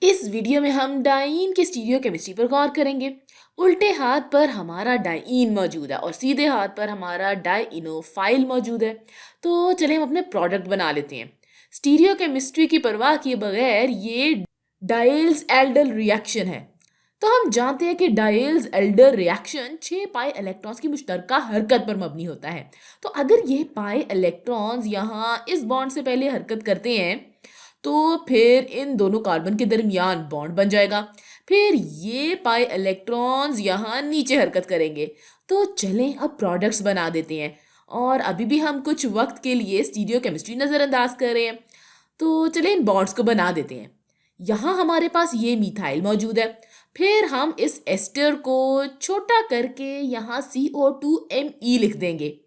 इस वीडियो में हम डाइईन की स्टीरियोकेमिस्ट्री पर गौर करेंगे। उल्टे हाथ पर हमारा डाइईन मौजूद है और सीधे हाथ पर हमारा डाइइनोफाइल मौजूद है। तो चले हम अपने प्रोडक्ट बना लेते हैं। स्टीरियोकेमिस्ट्री की परवाह किए बगैर ये डायल्स एल्डर रिएक्शन है। तो हम जानते हैं कि dials Elder reaction 6 pi electrons की मुश्तरका हरकत पर मबनी होता है। तो अगर ये पाई इलेक्ट्रॉन्स यहाँ इस बॉन्ड से पहले हरकत करते हैं तो फिर इन दोनों कार्बन के दरमियान बॉन्ड बन जाएगा। फिर ये पाई इलेक्ट्रॉन्स यहाँ नीचे हरकत करेंगे। तो चलें अब प्रोडक्ट्स बना देते हैं और अभी भी हम कुछ वक्त के लिए स्टीरियोकेमिस्ट्री नज़रअंदाज कर रहे हैं। तो चलें इन बॉन्ड्स को बना देते हैं। यहाँ हमारे पास ये मिथाइल मौजूद है। फिर हम इस एस्टर को छोटा करके यहाँ CO2Me लिख देंगे।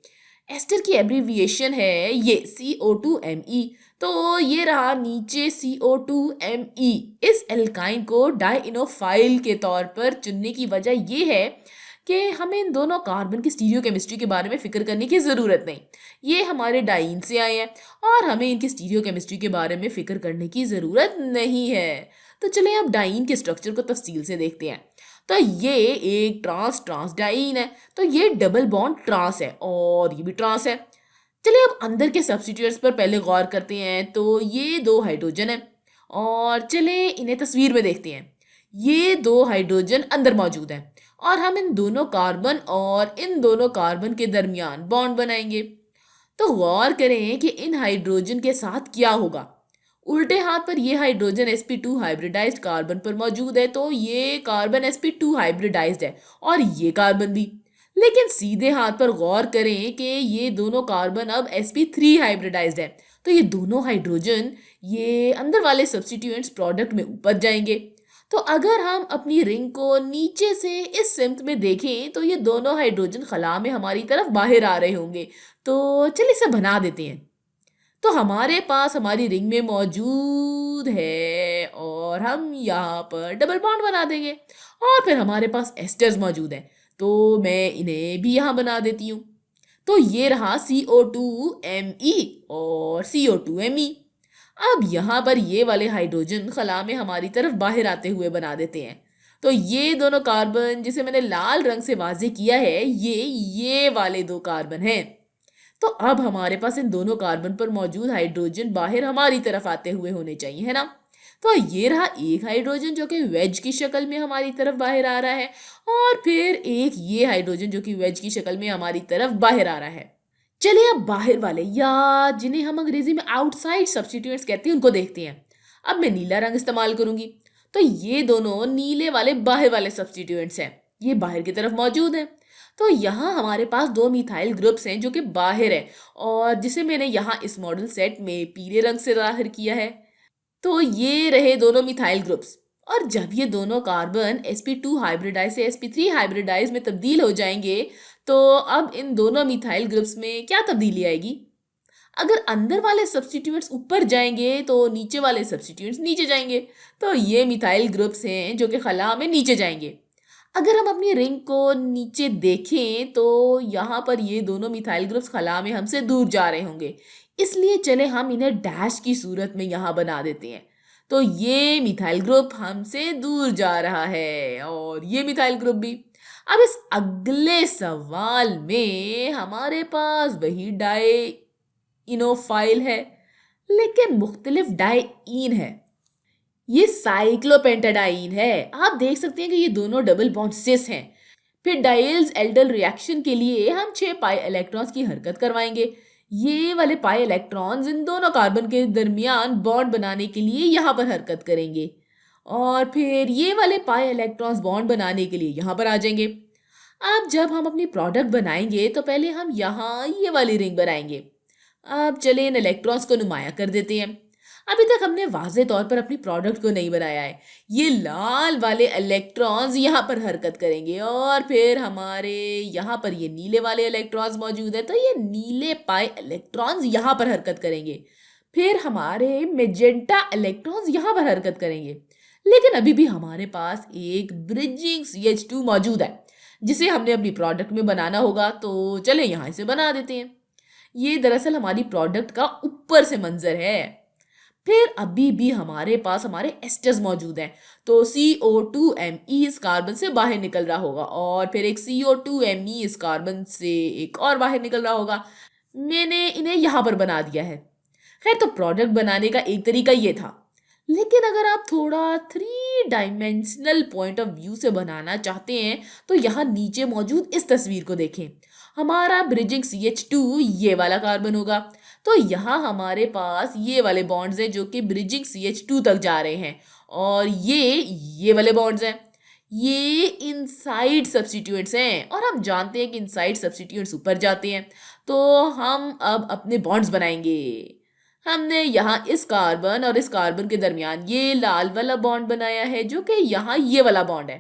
एस्टर की एब्रीविएशन है ये CO2Me। तो ये रहा नीचे CO2Me। इस एल्काइन को डाइइनोफाइल के तौर पर चुनने की वजह ये है कि हमें इन दोनों कार्बन की स्टीरियोकेमिस्ट्री के बारे में फिक्र करने की ज़रूरत नहीं। ये हमारे डाइईन से आए हैं और हमें इनकी स्टीरियोकेमिस्ट्री के बारे में फिक्र करने की ज़रूरत नहीं है। तो चलें अब डाइईन के स्ट्रक्चर को तफसील से देखते हैं। तो ये एक ट्रांस ट्रांस डाइईन है। तो ये डबल बॉन्ड ट्रांस है और ये भी ट्रांस है। चलिए अब अंदर के सब्स्टिट्यूएंट्स पर पहले गौर करते हैं। तो ये दो हाइड्रोजन है और चले इन्हें तस्वीर में देखते हैं। ये दो हाइड्रोजन अंदर मौजूद हैं और हम इन दोनों कार्बन और इन दोनों कार्बन के दरमियान बॉन्ड बनाएंगे। तो गौर करें कि इन हाइड्रोजन के साथ क्या होगा। उल्टे हाथ पर ये हाइड्रोजन sp2 हाइब्रिडाइज्ड कार्बन पर मौजूद है। तो ये कार्बन sp2 हाइब्रिडाइज्ड है और ये कार्बन भी। लेकिन सीधे हाथ पर गौर करें कि ये दोनों कार्बन अब sp3 हाइब्रिडाइज्ड है। तो ये दोनों हाइड्रोजन ये अंदर वाले सब्स्टिट्यूएंट्स प्रोडक्ट में ऊपर जाएंगे। तो अगर हम अपनी रिंग को नीचे से इस सिमत में देखें तो ये दोनों हाइड्रोजन खला में हमारी तरफ बाहर आ रहे होंगे। तो चलिए इसे बना देते हैं। तो हमारे पास हमारी रिंग में मौजूद है और हम यहाँ पर डबल बॉन्ड बना देंगे और फिर हमारे पास एस्टर्स मौजूद हैं। तो मैं इन्हें भी यहाँ बना देती हूँ। तो ये रहा CO2Me और CO2Me। अब यहाँ पर ये वाले हाइड्रोजन खला में हमारी तरफ बाहर आते हुए बना देते हैं। तो ये दोनों कार्बन जिसे मैंने लाल रंग से वाजे किया है ये वाले दो कार्बन हैं। तो अब हमारे पास इन दोनों कार्बन पर मौजूद हाइड्रोजन बाहर हमारी तरफ आते हुए होने चाहिए, है ना। तो ये रहा एक हाइड्रोजन जो कि वेज की शक्ल में हमारी तरफ बाहर आ रहा है और फिर एक ये हाइड्रोजन जो कि वेज की शक्ल में हमारी तरफ बाहर आ रहा है। चलिए अब बाहर वाले या जिन्हें हम अंग्रेजी में आउटसाइड सब्स्टिट्यूएंट्स कहते हैं उनको देखते हैं। अब मैं नीला रंग इस्तेमाल करूंगी। तो ये दोनों नीले वाले बाहर वाले सब्स्टिट्यूएंट्स हैं। ये बाहर की तरफ मौजूद हैं। तो यहाँ हमारे पास दो मिथाइल ग्रुप्स हैं जो कि बाहर है और जिसे मैंने यहाँ इस मॉडल सेट में पीले रंग से जाहिर किया है। तो ये रहे दोनों मिथाइल ग्रुप्स और जब ये दोनों कार्बन sp2 हाइब्रिडाइज से sp3 हाइब्रिडाइज में तब्दील हो जाएंगे तो अब इन दोनों मिथाइल ग्रुप्स में क्या तब्दीली आएगी। अगर अंदर वाले सब्स्टिट्यूएंट्स ऊपर जाएंगे तो नीचे वाले सब्स्टिट्यूएंट्स नीचे जाएंगे। तो ये मिथाइल ग्रुप्स हैं जो कि खला में नीचे जाएंगे। अगर हम अपनी रिंग को नीचे देखें तो यहाँ पर ये दोनों मिथाइल ग्रुप्स खला में हमसे दूर जा रहे होंगे। इसलिए चले हम इन्हें डैश की सूरत में यहाँ बना देते हैं। तो ये मिथाइल ग्रुप हमसे दूर जा रहा है और ये मिथाइल ग्रुप भी। अब इस अगले सवाल में हमारे पास वही डाइइनोफाइल है लेकिन मुख्तलिफ डाइईन है। ये साइक्लोपेंटाडाइन है। आप देख सकते हैं कि ये दोनों डबल बॉन्ड सिस हैं। फिर डायल्स एल्डल रिएक्शन के लिए हम 6 पाई इलेक्ट्रॉन्स की हरकत करवाएंगे। ये वाले पाई इलेक्ट्रॉन्स इन दोनों कार्बन के दरमियान बॉन्ड बनाने के लिए यहाँ पर हरकत करेंगे और फिर ये वाले पाई इलेक्ट्रॉन्स बॉन्ड बनाने के लिए यहाँ पर आ जाएंगे। अब जब हम अपनी प्रोडक्ट बनाएंगे तो पहले हम यहाँ ये वाली रिंग बनाएंगे। अब चले इन इलेक्ट्रॉन्स को नुमाया कर देते हैं। अभी तक हमने वाज़े तौर पर अपनी प्रोडक्ट को नहीं बनाया है। ये लाल वाले इलेक्ट्रॉन्स यहाँ पर हरकत करेंगे और फिर हमारे यहाँ पर ये नीले वाले इलेक्ट्रॉन्स मौजूद है। तो ये नीले पाई इलेक्ट्रॉन्स यहाँ पर हरकत करेंगे। फिर हमारे मेजेंटा इलेक्ट्रॉन्स यहाँ पर हरकत करेंगे। लेकिन अभी भी हमारे पास एक ब्रिजिंग CH2 मौजूद है जिसे हमने अपनी प्रोडक्ट में बनाना होगा। तो चले यहाँ इसे बना देते हैं। ये दरअसल हमारी प्रोडक्ट का ऊपर से मंजर है। फिर अभी भी हमारे पास हमारे एस्टर्स मौजूद हैं। तो CO2Me इस कार्बन से बाहर निकल रहा होगा और फिर एक CO2Me इस कार्बन से एक और बाहर निकल रहा होगा। मैंने इन्हें यहाँ पर बना दिया है। खैर, तो प्रोडक्ट बनाने का एक तरीका ये था। लेकिन अगर आप थोड़ा three dimensional point of view से बनाना चाहते हैं तो यहाँ नीचे मौजूद इस तस्वीर को देखें। हमारा ब्रिजिंग CH2 ये वाला कार्बन होगा। तो यहाँ हमारे पास ये वाले बॉन्ड्स हैं जो कि ब्रिजिंग CH2 तक जा रहे हैं और ये वाले बॉन्ड्स हैं। ये इनसाइड सब्स्टिट्यूएंट्स हैं और हम जानते हैं कि इनसाइड सब्स्टिट्यूएंट्स ऊपर जाते हैं। तो हम अब अपने बॉन्ड्स बनाएंगे। हमने यहाँ इस कार्बन और इस कार्बन के दरमियान ये लाल वाला बॉन्ड बनाया है जो कि यहाँ ये वाला बॉन्ड है।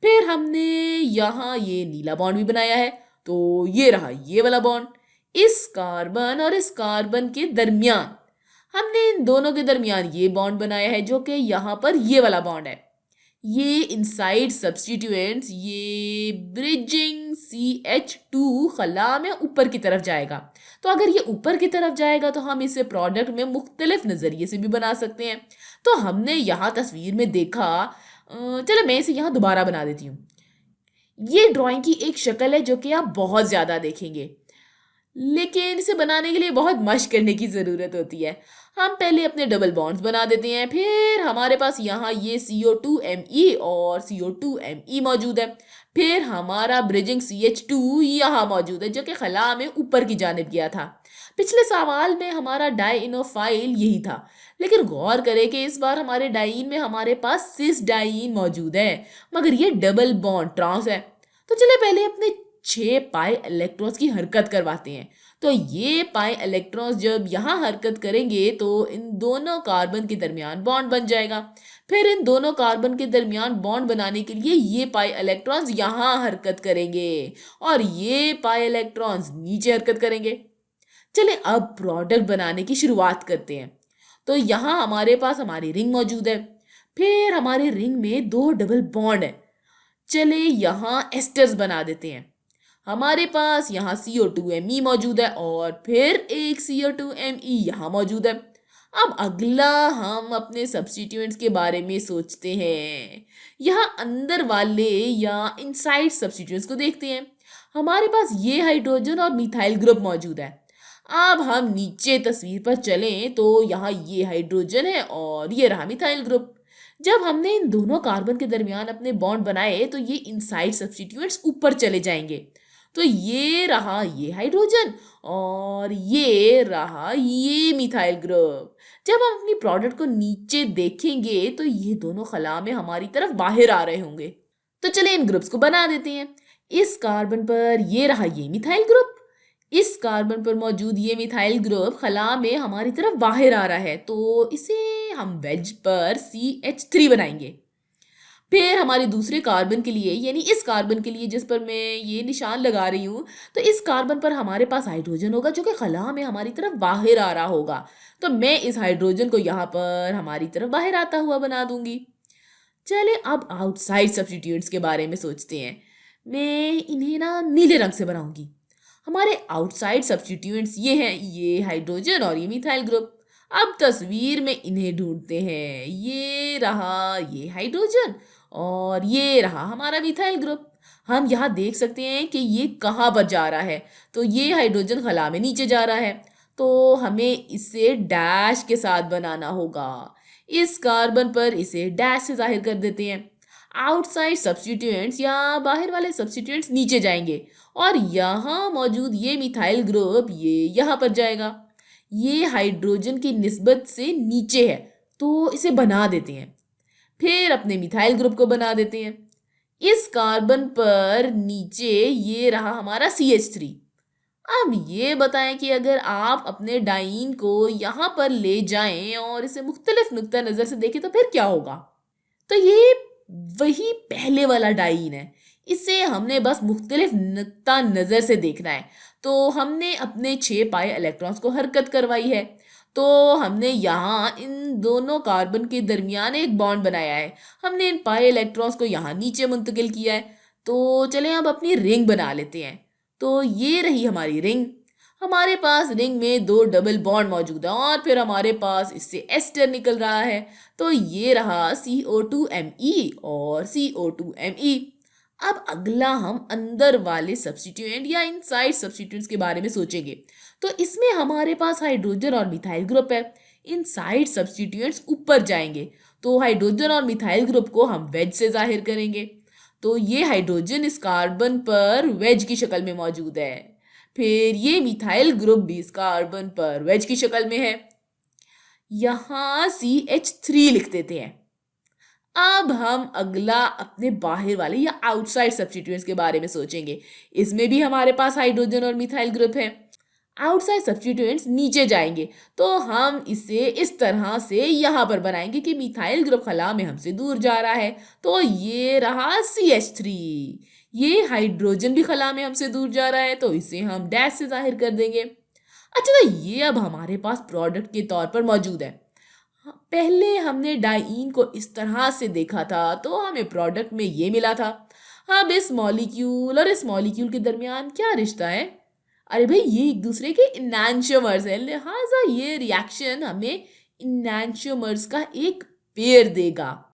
फिर हमने यहाँ ये नीला बॉन्ड भी बनाया है। तो ये रहा ये वाला बॉन्ड। इस कार्बन और इस कार्बन के दरमियान हमने इन दोनों के दरमियान ये बॉन्ड बनाया है जो कि यहाँ पर ये वाला बॉन्ड है। ये इनसाइड सब्स्टिट्यूएंट्स ये ब्रिजिंग CH2 खला में ऊपर की तरफ जाएगा। तो अगर ये ऊपर की तरफ जाएगा तो हम इसे प्रोडक्ट में मुख्तलिफ नज़रिए से भी बना सकते हैं। तो हमने यहाँ तस्वीर में देखा। चलो मैं इसे यहाँ दोबारा बना देती हूँ। ये ड्राइंग की एक शक्ल है जो कि आप बहुत ज़्यादा देखेंगे, लेकिन इसे बनाने के लिए बहुत मशक करने की ज़रूरत होती है। हम पहले अपने डबल बॉन्ड्स बना देते हैं। फिर हमारे पास यहाँ ये CO2Me और CO2Me मौजूद है। फिर हमारा ब्रिजिंग CH2 यहाँ मौजूद है जो कि खला में ऊपर की जानिब गया था। पिछले सवाल में हमारा डाइइनोफाइल यही था, लेकिन गौर करें कि इस बार हमारे डाइइन में हमारे पास सिस डाइइन मौजूद है, मगर ये डबल बॉन्ड ट्रांस है। तो चलिए पहले अपने 6 पाई इलेक्ट्रॉन्स की हरकत करवाते हैं। तो ये पाई इलेक्ट्रॉन्स जब यहाँ हरकत करेंगे तो इन दोनों कार्बन के दरमियान बॉन्ड बन जाएगा। फिर इन दोनों कार्बन के दरमियान बॉन्ड बनाने के लिए ये पाई इलेक्ट्रॉन्स यहाँ हरकत करेंगे और ये पाई इलेक्ट्रॉन्स नीचे हरकत करेंगे। चलिए अब प्रोडक्ट बनाने की शुरुआत करते हैं। तो यहाँ हमारे पास हमारी रिंग मौजूद है। फिर हमारे रिंग में 2 डबल बॉन्ड है। चले यहाँ एस्टर्स बना देते हैं। हमारे पास यहाँ CO2Me मौजूद है और फिर एक CO2Me यहाँ मौजूद है। अब अगला हम अपने सब्स्टिट्यूएंट्स के बारे में सोचते हैं। यहाँ अंदर वाले या इनसाइड सब्स्टिट्यूएंट्स को देखते हैं। हमारे पास ये हाइड्रोजन और मिथाइल ग्रुप मौजूद है। अब हम नीचे तस्वीर पर चलें तो यहाँ ये हाइड्रोजन है और ये रहा मिथाइल ग्रुप। जब हमने इन दोनों कार्बन के दरमियान अपने बॉन्ड बनाए तो ये इनसाइड सब्स्टिट्यूएंट्स ऊपर चले जाएंगे। तो ये रहा ये हाइड्रोजन और ये रहा ये मिथाइल ग्रुप। जब हम अपनी प्रोडक्ट को नीचे देखेंगे तो ये दोनों खला में हमारी तरफ बाहर आ रहे होंगे। तो चले इन ग्रुप्स को बना देते हैं। इस कार्बन पर ये रहा ये मिथाइल ग्रुप। इस कार्बन पर मौजूद ये मिथाइल ग्रुप खला में हमारी तरफ बाहर आ रहा है, तो इसे हम वेज पर CH3 बनाएंगे। फिर हमारे दूसरे कार्बन के लिए यानी इस कार्बन के लिए जिस पर मैं ये निशान लगा रही हूँ, तो इस कार्बन पर हमारे पास हाइड्रोजन होगा जो कि खला में हमारी तरफ बाहर आ रहा होगा। तो मैं इस हाइड्रोजन को यहाँ पर हमारी तरफ बाहर आता हुआ बना दूंगी। चले अब आउटसाइड सब्स्टिट्यूएंट्स के बारे में सोचते हैं। मैं इन्हें ना नीले रंग से बनाऊंगी। हमारे आउटसाइड सब्स्टिट्यूएंट्स ये हैं, ये हाइड्रोजन और ये मिथाइल ग्रुप। अब तस्वीर में इन्हें ढूंढते हैं। ये रहा ये हाइड्रोजन और ये रहा हमारा मिथाइल ग्रुप। हम यहाँ देख सकते हैं कि ये कहाँ पर जा रहा है। तो ये हाइड्रोजन खला में नीचे जा रहा है, तो हमें इसे डैश के साथ बनाना होगा। इस कार्बन पर इसे डैश से जाहिर कर देते हैं। आउटसाइड सब्स्टिट्यूएंट्स या बाहर वाले सब्स्टिट्यूएंट्स नीचे जाएंगे और यहाँ मौजूद ये मिथाइल ग्रुप ये यहाँ पर जाएगा। ये हाइड्रोजन की निस्बत से नीचे है, तो इसे बना देते हैं। फिर अपने मिथाइल ग्रुप को बना देते हैं। इस कार्बन पर नीचे ये रहा हमारा CH3। अब ये बताएं कि अगर आप अपने डाइन को यहाँ पर ले जाएं और इसे मुख्तलिफ नुक्ता नज़र से देखें तो फिर क्या होगा। तो ये वही पहले वाला डाइन है। इसे हमने बस मुख्तलिफ नुक्ता नज़र से देखना है। तो हमने अपने 6 पाई इलेक्ट्रॉन्स को हरकत करवाई है। तो हमने यहाँ इन दोनों कार्बन के दरमियान एक बॉन्ड बनाया है। हमने इन पाई इलेक्ट्रॉन्स को यहाँ नीचे मुंतकिल किया है। तो चलें अब अपनी रिंग बना लेते हैं। तो ये रही हमारी रिंग। हमारे पास रिंग में दो डबल बॉन्ड मौजूद है और फिर हमारे पास इससे एस्टर निकल रहा है। तो ये रहा CO2Me और CO2Me। अब अगला हम अंदर वाले सब्स्टिट्यूएंट या इनसाइड सब्स्टिट्यूएंट्स के बारे में सोचेंगे। तो इसमें हमारे पास हाइड्रोजन और मिथाइल ग्रुप है। इनसाइड सब्स्टिट्यूएंट्स ऊपर जाएंगे तो हाइड्रोजन और मिथाइल ग्रुप को हम वेज से जाहिर करेंगे। तो ये हाइड्रोजन इस कार्बन पर वेज की शक्ल में मौजूद है। फिर ये मिथाइल ग्रुप भी इस कार्बन पर वेज की शक्ल में है। यहाँ CH3 लिख देते हैं। अब हम अगला अपने बाहर वाले या आउटसाइड सब्स्टिट्यूएंट्स के बारे में सोचेंगे। इसमें भी हमारे पास हाइड्रोजन और मिथाइल ग्रुप है। आउटसाइड सब्स्टिट्यूएंट्स नीचे जाएंगे तो हम इसे इस तरह से यहाँ पर बनाएंगे कि मिथाइल ग्रुप खला में हमसे दूर जा रहा है। तो ये रहा CH3। ये हाइड्रोजन भी खला में हमसे दूर जा रहा है तो इसे हम डैश से जाहिर कर देंगे। अच्छा, तो ये अब हमारे पास प्रोडक्ट के तौर पर मौजूद है। पहले हमने डाइईन को इस तरह से देखा था तो हमें प्रोडक्ट में ये मिला था। अब इस मॉलिक्यूल और इस मॉलिक्यूल के दरमियान क्या रिश्ता है? अरे भाई, ये एक दूसरे के इनैंशियोमर्स है, लिहाजा ये रिएक्शन हमें इनैंशियोमर्स का एक पेयर देगा।